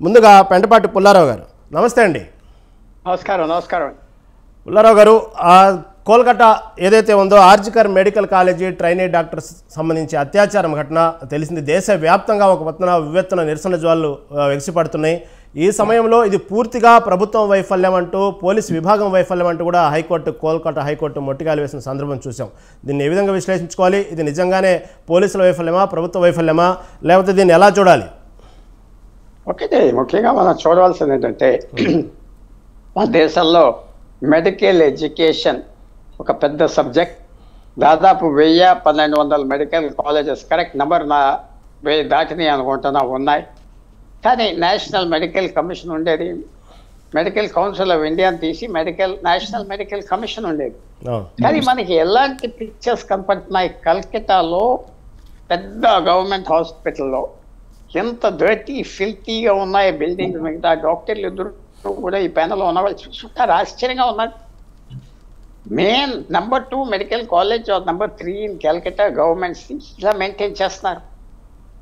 ముందుగా పెంటపాటి పుల్లారావు గారు నమస్తే అండి. నమస్కారం. పుల్లారావు గారు, కోల్కతా ఏదైతే ఉందో RG Kar medical college trainee doctors సంబంధించి అత్యాచారం ఘటన తెలిసింది. దేశవ్యాప్తంగా ఒక వివెత్తున నిరసన జ్వాలలు ఎగిసిపడుతున్నాయి. ఈ సమయంలో ఇది పూర్తిగా ప్రభుత్వం వైఫల్యం అంటూ, పోలీస్ విభాగం వైఫల్యం అంటూ కూడా కోల్కతా హైకోర్టు మొట్టికాయలు వేసిన సందర్భం చూసాం. దీన్ని ఏ విధంగా విశ్లేషించుకోవాలి? ఇది నిజంగానే పోలీసుల వైఫల్యమా, ప్రభుత్వ వైఫల్యమా, లేకపోతే దీన్ని ఎలా చూడాలి? ఒకటి ముఖ్యంగా మనం చూడవలసింది ఏంటంటే, మన దేశంలో మెడికల్ ఎడ్యుకేషన్ ఒక పెద్ద సబ్జెక్ట్. దాదాపు 1000-1200 మెడికల్ కాలేజెస్, కరెక్ట్ నెంబర్ 1000 దాటినాయి అనుకుంటున్నా, ఉన్నాయి. కానీ నేషనల్ మెడికల్ కమిషన్ ఉండేది. మెడికల్ కౌన్సిల్ ఆఫ్ ఇండియాని తీసి నేషనల్ మెడికల్ కమిషన్ ఉండేది. కానీ మనకి ఎలాంటి పిక్చర్స్ కనపడుతున్నాయి? కల్కటాలో పెద్ద గవర్నమెంట్ హాస్పిటల్లో ఎంత డర్టీ ఫిల్తీగా ఉన్నాయి బిల్డింగ్స్. మిగతా డాక్టర్లు ఇద్దరు కూడా ఈ ప్యానల్లో ఉన్న వాళ్ళు చూస్తుంటారు, ఆశ్చర్యంగా ఉన్నారు. Main number 2 medical college number 3 in Calcutta governments ఇలా మెయింటైన్ చేస్తున్నారు.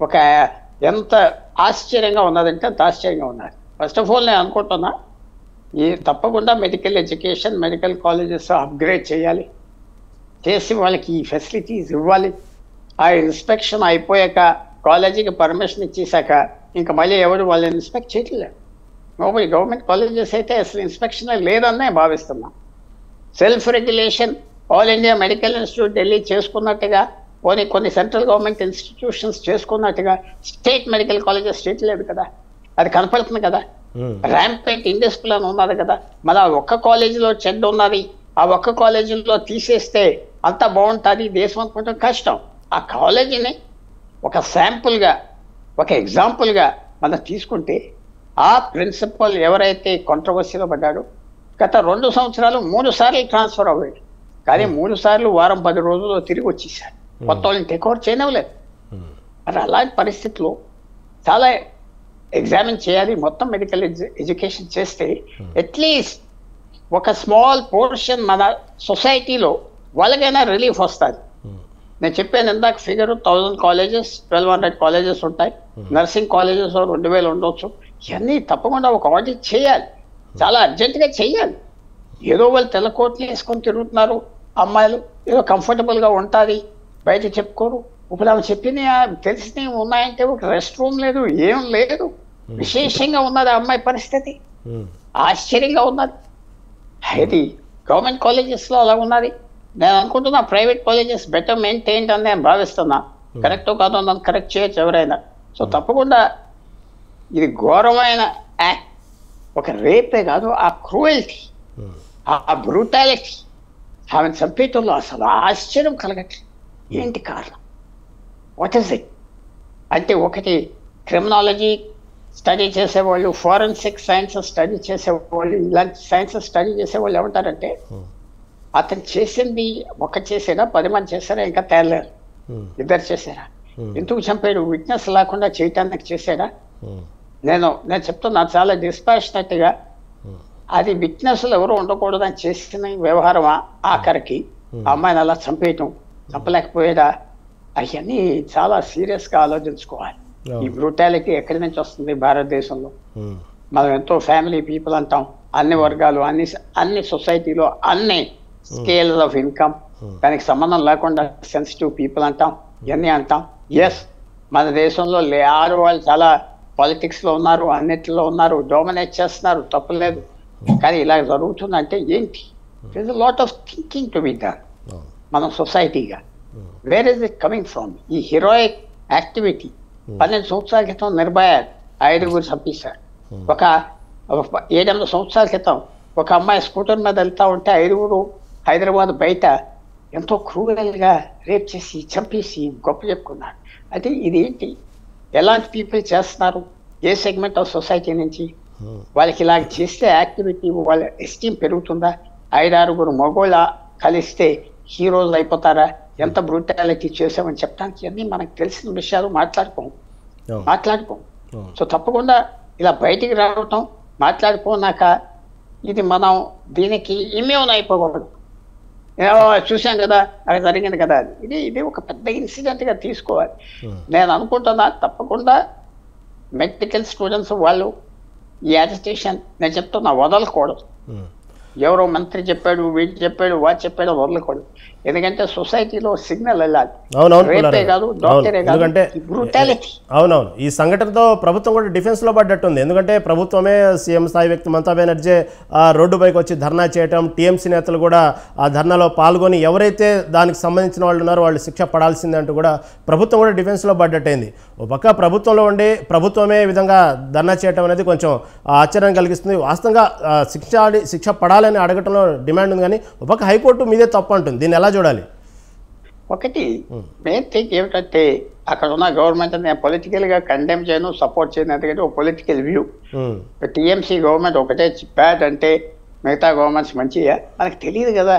ఒక ఎంత ఆశ్చర్యంగా ఉన్నదంటే అంత ఆశ్చర్యంగా ఉన్నారు. ఫస్ట్ ఆఫ్ ఆల్ నేను అనుకుంటున్నా, ఈ తప్పకుండా medical education, medical colleges upgrade చేయాలి, చేసి వాళ్ళకి ఈ ఫెసిలిటీస్ ఇవ్వాలి. ఆ ఇన్స్పెక్షన్ అయిపోయాక, కాలేజీకి పర్మిషన్ ఇచ్చేసాక ఇంకా మళ్ళీ ఎవరు వాళ్ళని ఇన్స్పెక్ట్ చేయట్లేదు. గవర్నమెంట్ కాలేజెస్ అయితే అసలు ఇన్స్పెక్షన్ లేదనే భావిస్తున్నాం. Self regulation all India medical institute Delhi చేసుకున్నట్టుగా, కొన్ని సెంట్రల్ గవర్నమెంట్ ఇన్స్టిట్యూషన్స్ చేసుకున్నట్టుగా స్టేట్ మెడికల్ కాలేజెస్ స్టేట్ లేదు కదా, అది కనపడుతుంది కదా. ర్యాంపెంట్ ఇండిసిప్లిన్ ఉన్నది కదా. మన ఒక్క కాలేజీలో చెడ్డ ఉన్నది, ఆ ఒక్క కాలేజీలో తీసేస్తే అంతా బాగుంటుంది దేశం అనుకుంటే కష్టం. ఆ కాలేజీని ఒక శాంపుల్గా, ఒక ఎగ్జాంపుల్గా మనం తీసుకుంటే, ఆ ప్రిన్సిపల్ ఎవరైతే కాంట్రవర్సీలో పడ్డాడో గత 2 సంవత్సరాలు 3 సార్లు ట్రాన్స్ఫర్ అవ్వాడు. కానీ 3 సార్లు వారం 10 రోజుల్లో తిరిగి వచ్చేసాడు. కొత్త వాళ్ళని టేక్ ఓవర్ చేయనవ్వలేదు. మరి అలాంటి పరిస్థితుల్లో చాలా ఎగ్జామిన్ చేయాలి. మొత్తం మెడికల్ ఎడ్యుకేషన్ చేస్తే అట్లీస్ట్ ఒక స్మాల్ పోర్షన్ మన సొసైటీలో వాళ్ళకైనా రిలీఫ్ వస్తుంది. నేను చెప్పాను ఇందాక ఫిగర్ 1000 కాలేజెస్, 1200 కాలేజెస్ ఉంటాయి. నర్సింగ్ కాలేజెస్ 2000 ఉండొచ్చు. ఇవన్నీ తప్పకుండా ఒక ఆడిట్ చేయాలి, చాలా అర్జెంటుగా చేయాలి. ఏదో వాళ్ళు తెల్లకోట్లు వేసుకొని తిరుగుతున్నారు అమ్మాయిలు, ఏదో కంఫర్టబుల్గా ఉంటుంది, బయట చెప్పుకోరు. ఇప్పుడు ఆమె చెప్పినవి తెలిసినవి ఉన్నాయంటే ఒక రెస్ట్ రూమ్ లేదు, ఏం లేదు. విశేషంగా ఉన్నది ఆ అమ్మాయి పరిస్థితి, ఆశ్చర్యంగా ఉన్నది. అది గవర్నమెంట్ కాలేజెస్లో అలా ఉన్నది. నేను అనుకుంటున్నా ప్రైవేట్ కాలేజెస్ బెటర్ మెయింటైన్డ్ అని నేను భావిస్తున్నా. కరెక్టో కాదో నన్ను కరెక్ట్ చేయొచ్చు ఎవరైనా. సో తప్పకుండా ఇది ఘోరమైన యాక్ట్. ఒక రేపే కాదు, ఆ క్రూయల్టీ, ఆ బ్రూటాలిటీ, ఆమెను చంపేయటంలో అసలు ఆశ్చర్యం కలగట్లేదు. ఏంటి కారణం? What is it? అంటే ఒకటి క్రిమినాలజీ స్టడీ చేసేవాళ్ళు, ఫోరెన్సిక్ సైన్సెస్ స్టడీ చేసేవాళ్ళు, ఇలాంటి సైన్సెస్ స్టడీ చేసేవాళ్ళు ఏమంటారంటే, అతను చేసింది చేసాడా 10 మంది చేశారా ఇంకా తేలేరు, ఇద్దరు చేశారా, ఎందుకు చంపాడు, విట్నెస్ లేకుండా చేయటానికి చేశాడా? నేను చెప్తున్నా చాలా డిస్పాషనెట్గా, అది విట్నెస్లు ఎవరు ఉండకూడదని చేసిన వ్యవహారమా ఆఖరికి? ఆ అమ్మాయిని అలా చంపేయటం, చంపలేకపోయాడా? అవన్నీ చాలా సీరియస్గా ఆలోచించుకోవాలి. ఈ బ్రూటాలిటీ ఎక్కడి నుంచి వస్తుంది భారతదేశంలో? మనం ఎంతో ఫ్యామిలీ పీపుల్ అంటాం, అన్ని వర్గాలు, అన్ని సొసైటీలో అన్ని స్కేల్స్ ఆఫ్ ఇన్కమ్, దానికి సంబంధం లేకుండా సెన్సిటివ్ పీపుల్ అంటాం, ఇవన్నీ అంటాం. ఎస్, మన దేశంలో ఆడవాళ్ళు చాలా పాలిటిక్స్లో ఉన్నారు, అన్నిటిలో ఉన్నారు, డామినేట్ చేస్తున్నారు, తప్పలేదు. కానీ ఇలా జరుగుతుందంటే ఏంటి? It is a lot of thinking to be done మనం సొసైటీగా. Where is it coming from? ఈ హీరోయిక్ యాక్టివిటీ 12 సంవత్సరాల క్రితం నిర్భయ 5 చంపేశారు. ఒక 7-8 సంవత్సరాల క్రితం ఒక అమ్మాయి స్కూటర్ మీద వెళ్తూ ఉంటే 5 హైదరాబాద్ బయట ఎంతో క్రూయల్గా రేప్ చేసి చంపేసి గొప్ప చెప్పుకున్నారు. అయితే ఇదేంటి? ఎలాంటి పీపుల్ చేస్తున్నారు? ఏ సెగ్మెంట్ ఆఫ్ సొసైటీ నుంచి? వాళ్ళకి ఇలా చేస్తే యాక్టివిటీ వాళ్ళ ఎస్టీమ్ పెరుగుతుందా? 5-6 మగోళ్ళ కలిస్తే హీరోలు అయిపోతారా? ఎంత బ్రూటాలిటీ చేసామని చెప్పడానికి అన్నీ మనకు తెలిసిన విషయాలు మాట్లాడుకోం. సో తప్పకుండా ఇలా బయటికి రావటం, మాట్లాడుకోనాక ఇది మనం దీనికి ఇమ్యూన్ అయిపోకూడదు. చూసాం కదా, అక్కడ జరిగింది కదా, ఇది ఒక పెద్ద ఇన్సిడెంట్గా తీసుకోవాలి. నేను అనుకుంటున్నా తప్పకుండా మెడికల్ స్టూడెంట్స్ వాళ్ళు ఈ యాజిటేషన్ నేను చెప్తున్నా వదలకూడదు. ఎవరో మంత్రి చెప్పాడు, వీడు చెప్పాడు, వాడు చెప్పాడు, వదలకూడదు. ఎందుకంటే సొసైటీలో సిగ్నల్ వెళ్ళాలి. రేపే కాదు, డాక్టరే కాదు, బ్రూటాలిటీ. అవునవును, ఈ సంఘటనతో ప్రభుత్వం కూడా డిఫెన్స్ లో పడ్డట్టుంది. ఎందుకంటే ప్రభుత్వమే, సీఎం స్థాయి వ్యక్తి మమతా బెనర్జీ రోడ్డుపైకి వచ్చి ధర్నా చేయటం, టీఎంసీ నేతలు కూడా ఆ ధర్నాలో పాల్గొని ఎవరైతే దానికి సంబంధించిన వాళ్ళు ఉన్నారో వాళ్ళు శిక్ష పడాల్సిందే అంటూ కూడా ప్రభుత్వం కూడా డిఫెన్స్ లో పడ్డట్టయింది. ఓ పక్క ప్రభుత్వంలో ఉండి ప్రభుత్వమే ఈ విధంగా ధర్నా చేయటం అనేది కొంచెం ఆశ్చర్యం కలిగిస్తుంది. వాస్తవంగా శిక్ష పడాలని అడగటంలో డిమాండ్ ఉంది, కానీ ఒక పక్క హైకోర్టు మీదే తప్పు అంటుంది. దీన్ని ఎలా చూడాలి? ఒకటి మెయిన్ థింగ్ ఏమిటంటే అక్కడ ఉన్న గవర్నమెంట్ నేను పొలిటికల్ గా కండెమ్ చేయను, సపోర్ట్ చేయను. ఎందుకంటే ఒక పొలిటికల్ వ్యూ. టీఎంసీ గవర్నమెంట్ ఒకటే బ్యాడ్ అంటే మిగతా గవర్నమెంట్స్ మంచిగా మనకు తెలియదు కదా.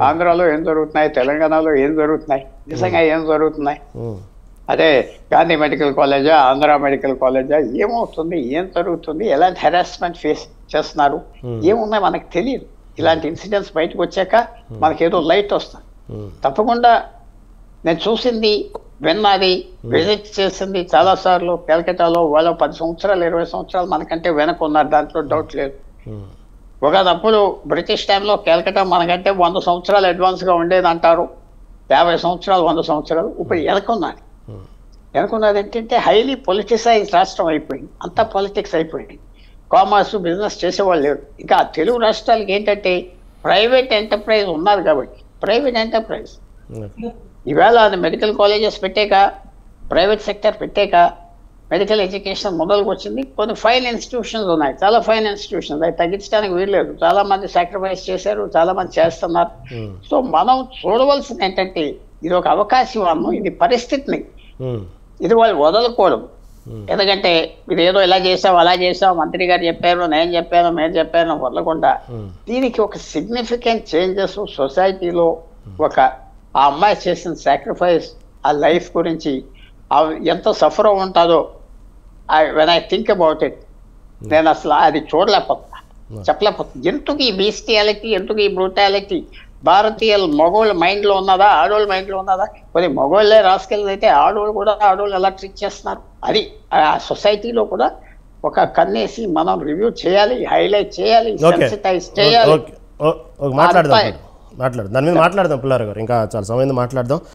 ఆంధ్రాలో ఏం జరుగుతున్నాయి, తెలంగాణలో ఏం జరుగుతున్నాయి, నిజంగా ఏం జరుగుతున్నాయి. అదే గాంధీ మెడికల్ కాలేజా, ఆంధ్ర మెడికల్ కాలేజా, ఏమవుతుంది, ఏం జరుగుతుంది, ఎలాంటి హెరాస్మెంట్ ఫేస్ చేస్తున్నారు, ఏమున్నాయి మనకు తెలియదు. ఇలాంటి ఇన్సిడెంట్స్ బయటకు వచ్చాక మనకేదో లైట్ వస్తుంది. తప్పకుండా నేను చూసింది, విన్నది, విజిట్ చేసింది చాలాసార్లు కలకత్తాలో. వాళ్ళు 10 సంవత్సరాలు 20 సంవత్సరాలు మనకంటే వెనక ఉన్నారు, దాంట్లో డౌట్ లేదు. ఒకప్పుడు బ్రిటిష్ టైంలో కలకత్తా మనకంటే 100 సంవత్సరాలు అడ్వాన్స్గా ఉండేది అంటారు. 50 సంవత్సరాలు 100 సంవత్సరాలు ఇప్పుడు వెనకున్నది. వెనకున్నది ఏంటంటే హైలీ పొలిటిసైజ్ రాష్ట్రం అయిపోయింది, అంతా పాలిటిక్స్ అయిపోయింది. కామర్స్ బిజినెస్ చేసేవాళ్ళు లేరు. ఇంకా తెలుగు రాష్ట్రాలకి ఏంటంటే ప్రైవేట్ ఎంటర్ప్రైజ్ ఉన్నారు కాబట్టి, ప్రైవేట్ ఎంటర్ప్రైజ్ ఈవేళ అది మెడికల్ కాలేజెస్ పెట్టాక, ప్రైవేట్ సెక్టర్ పెట్టాక మెడికల్ ఎడ్యుకేషన్ మొదలుకు వచ్చింది. కొన్ని ఫైన్ ఇన్స్టిట్యూషన్స్ ఉన్నాయి, చాలా ఫైన్ ఇన్స్టిట్యూషన్స్, అవి తగ్గించడానికి వీల్లేదు. చాలా మంది సాక్రిఫైస్ చేశారు, చాలా మంది చేస్తున్నారు. సో మనం చూడవలసింది ఏంటంటే ఇది ఒక అవకాశం, ఇది పరిస్థితిని, ఇది వాళ్ళు వదలకూడదు. ఎందుకంటే ఇది ఏదో ఇలా చేసావు, అలా చేసావు, మంత్రి గారు చెప్పారు, నేను చెప్పాను, మేము చెప్పాను వదలకుండా దీనికి ఒక సిగ్నిఫికెంట్ చేంజెస్ సొసైటీలో, ఒక ఆ అమ్మాయి చేసిన సాక్రిఫైస్, ఆ లైఫ్ గురించి ఎంత సఫర్ ఉంటుందో when I think about it, నేను అసలు అది చూడలేకపోతున్నా, చెప్పలేకపోతున్నా. ఎందుకు ఈ బీస్టియాలిటీ, ఎందుకు ఈ బ్రూటాలిటీ భారతీయ మగోళ్ళ మైండ్లో ఉన్నదా, ఆడోళ్ళ మైండ్లో ఉన్నదా? కొన్ని మగోళ్ళే రాసుకెళ్ళైతే ఆడోళ్ళు కూడా ఆడోళ్ళు ఎలా ట్రీట్ చేస్తున్నారు, అది ఆ సొసైటీలో కూడా ఒక కన్నేసి మనం రివ్యూ చేయాలి, హైలైట్ చేయాలి, సెన్సిటైజ్ చేయాలి. దాని మీద మాట్లాడదాం పుల్లారావు గారు, ఇంకా చాలా సమయం మాట్లాడదాం.